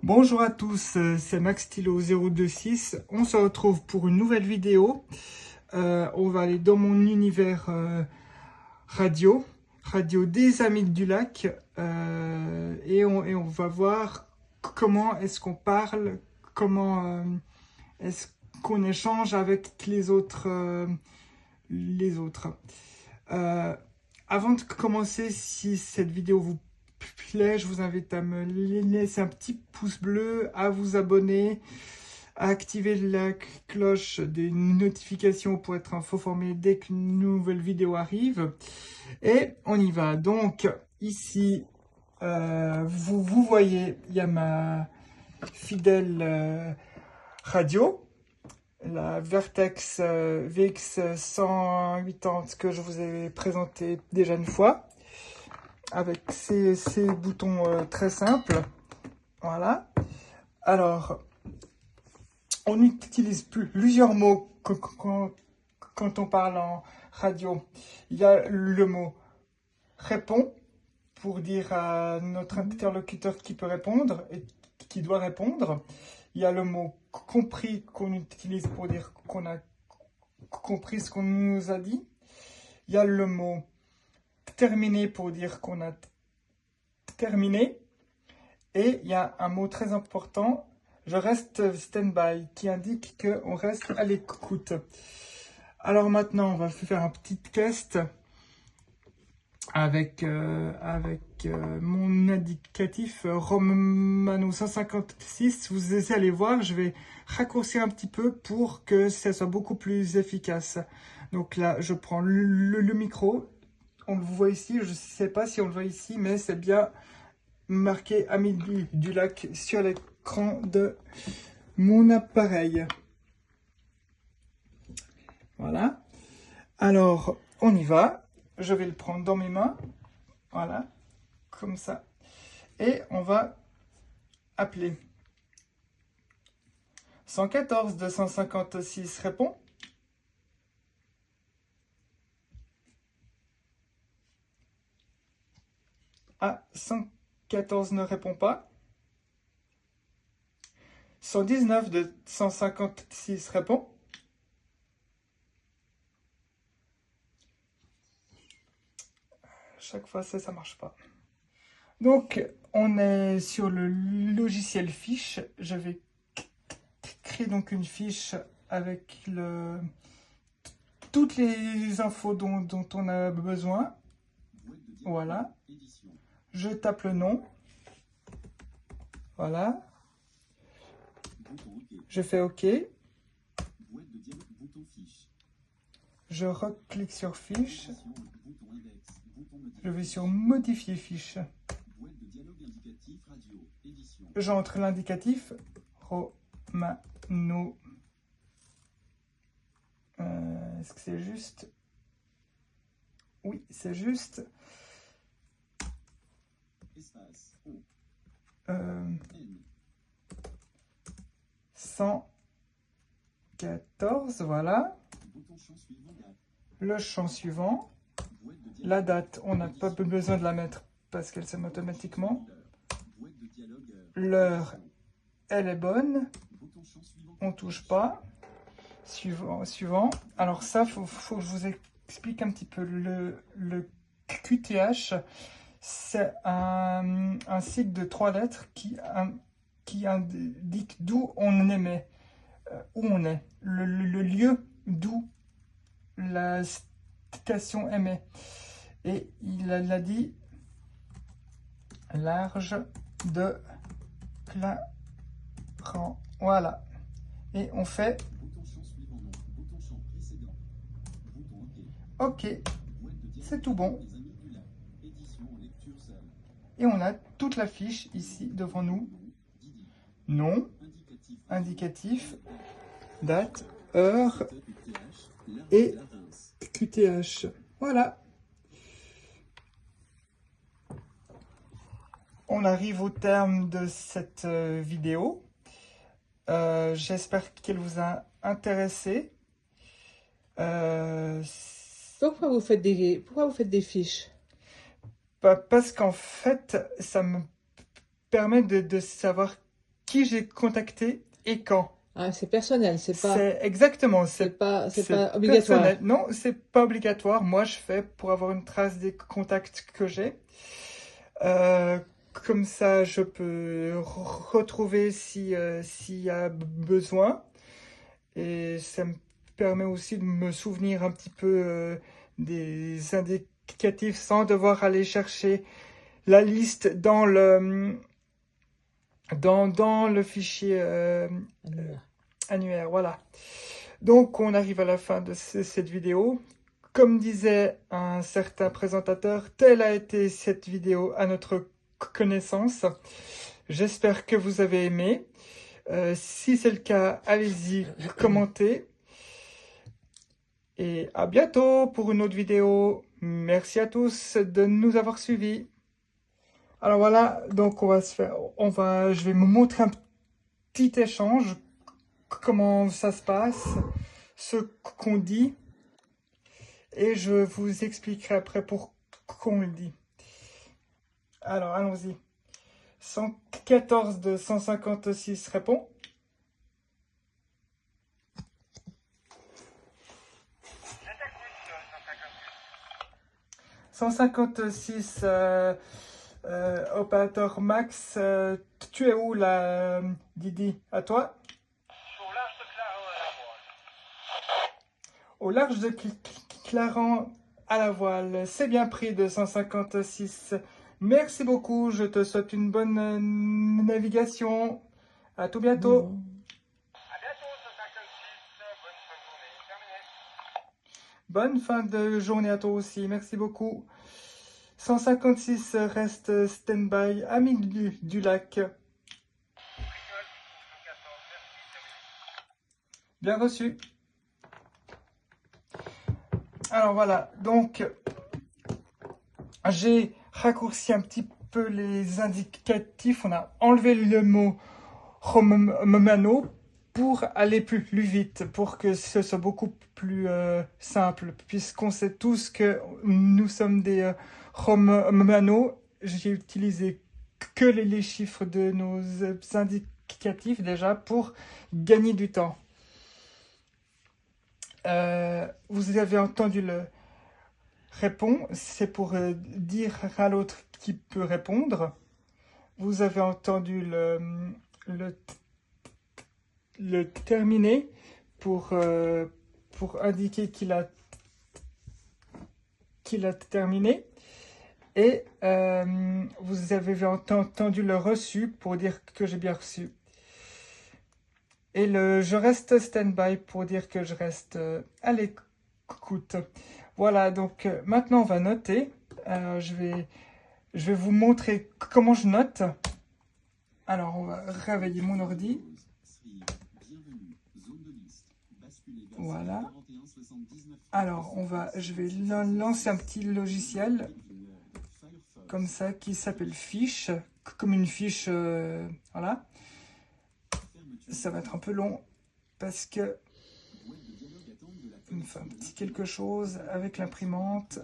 Bonjour à tous, c'est Max Stylo 026. On se retrouve pour une nouvelle vidéo. On va aller dans mon univers radio des Amis du Lac. Et on va voir comment est-ce qu'on parle, comment est-ce qu'on échange avec les autres. Euh, Avant de commencer, si cette vidéo vous plaît, je vous invite à me laisser un petit pouce bleu, à vous abonner, à activer la cloche des notifications pour être informé dès qu'une nouvelle vidéo arrive. Et on y va. Donc ici, vous voyez, il y a ma fidèle radio, la Vertex VX 180 que je vous ai présenté déjà une fois, avec ces boutons très simples. Voilà. Alors, on utilise plusieurs mots quand on parle en radio. Il y a le mot répond pour dire à notre interlocuteur qui peut répondre et qui doit répondre. Il y a le mot compris qu'on utilise pour dire qu'on a compris ce qu'on nous a dit. Il y a le mot terminé pour dire qu'on a terminé. Et il y a un mot très important, je reste stand-by, qui indique qu'on reste à l'écoute. Alors maintenant, on va faire un petit test avec mon indicatif Romano 156. Vous allez voir, je vais raccourcir un petit peu pour que ça soit beaucoup plus efficace. Donc là, je prends le micro. On le voit ici, je ne sais pas si on le voit ici, mais c'est bien marqué Amis du Lac sur l'écran de mon appareil. Voilà. Alors, on y va. Je vais le prendre dans mes mains. Voilà. Comme ça. Et on va appeler. 114 256 répond. Ah, 114 ne répond pas. 119 256 répond. Chaque fois, ça marche pas. Donc, on est sur le logiciel fiche. Je vais créer donc une fiche avec toutes les infos dont on a besoin. Voilà. Je tape le nom. Voilà. Je fais OK. Je reclique sur fiche. Je vais sur modifier fiche. J'entre l'indicatif Romano. Est-ce que c'est juste? Oui, c'est juste. 114, voilà. Le champ suivant. La date, on n'a pas besoin de la mettre parce qu'elle s'aime automatiquement. L'heure, elle est bonne. On touche pas. Suivant. Alors ça, faut que je vous explique un petit peu. Le QTH, c'est un cycle de 3 lettres qui indique d'où on émet, où on est, le lieu d'où la station émet. Et il a dit large de Clarence. Voilà. Et on fait OK. C'est tout bon. Et on a toute la fiche ici devant nous. Nom, indicatif, date, heure et QTH. Voilà. On arrive au terme de cette vidéo. J'espère qu'elle vous a intéressé. Pourquoi vous faites des fiches? Parce qu'en fait, ça me permet de savoir qui j'ai contacté et quand. Ah, c'est personnel, c'est pas, C'est exactement, c'est pas c'est obligatoire. personnel. Non, c'est pas obligatoire. Moi, je fais pour avoir une trace des contacts que j'ai. Comme ça, je peux retrouver s'il y a besoin. Et ça me permet aussi de me souvenir un petit peu des indicatifs sans devoir aller chercher la liste dans le fichier Annuaire. annuaire. Voilà. Donc, on arrive à la fin de cette vidéo. Comme disait un certain présentateur, telle a été cette vidéo à notre connaissance. J'espère que vous avez aimé. Si c'est le cas, allez-y, commentez. Et à bientôt pour une autre vidéo. Merci à tous de nous avoir suivis. Alors voilà, donc je vais me montrer un petit échange, comment ça se passe, ce qu'on dit, et je vous expliquerai après pourquoi on le dit. Alors allons-y. 114 de 156 répond. 156 opérateur Max, tu es où là, Didi? À toi? Au large de Clarence à la voile. C'est bien pris de 156. Merci beaucoup. Je te souhaite une bonne navigation. À tout bientôt. Bon. À bientôt, 156. Bonne Bonne fin de journée. Terminé. fin de journée à toi aussi. Merci beaucoup. 156 reste stand-by. Ami du lac. Bricole. 114. Merci. Terminé. Bien reçu. Alors voilà, donc j'ai raccourci un petit peu les indicatifs. On a enlevé le mot Romano pour aller plus vite, pour que ce soit beaucoup plus simple, puisqu'on sait tous que nous sommes des Romano. J'ai utilisé que les chiffres de nos indicatifs déjà pour gagner du temps. Vous avez entendu le répond, c'est pour dire à l'autre qui peut répondre. Vous avez entendu le terminer pour indiquer qu'il a terminé. Et vous avez entendu le reçu pour dire que j'ai bien reçu. Et je reste stand-by pour dire que je reste à l'écoute. Voilà, donc maintenant on va noter. Je vais vous montrer comment je note. Alors on va réveiller mon ordi. Voilà. Alors je vais lancer un petit logiciel comme ça qui s'appelle fiche, comme une fiche, voilà. Ça va être un peu long parce que il me fait un petit quelque chose avec l'imprimante.